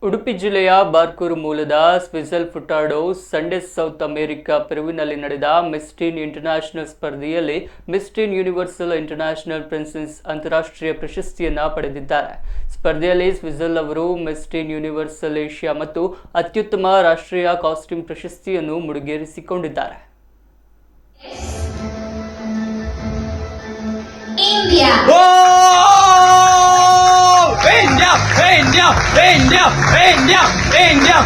ಉಡುಪಿ ಜಿಲ್ಲೆಯ ಬಾರ್ಕೂರು ಮೂಲದ Swizel Furtado Sunday South America ಪೆರುವಿನಲ್ಲಿ ನಡೆದ ಮಿಸ್ ಟೀನ್ ಇಂಟರ್ನ್ಯಾಷನಲ್ ಸ್ಪರ್ಧೆಯಲ್ಲಿ miss teen universal international princess ಅಂತಾರಾಷ್ಟ್ರೀಯ ಪ್ರಶಸ್ತಿಯನ್ನು ಪಡೆದಿದ್ದಾರೆ. ಸ್ಪರ್ಧೆಯಲ್ಲಿ ಸ್ವಿಜಲ್ ಅವರು ಮಿಸ್ ಟೀನ್ ಯೂನಿವರ್ಸಲ್ ಏಷ್ಯಾ ಮತ್ತು ಅತ್ಯುತ್ತಮ ರಾಷ್ಟ್ರೀಯ ಕಾಸ್ಟ್ಯೂಮ್ ಪ್ರಶಸ್ತಿಯನ್ನು ಮುಡಿಗೇರಿಸಿಕೊಂಡಿದ್ದಾರೆ. India. India.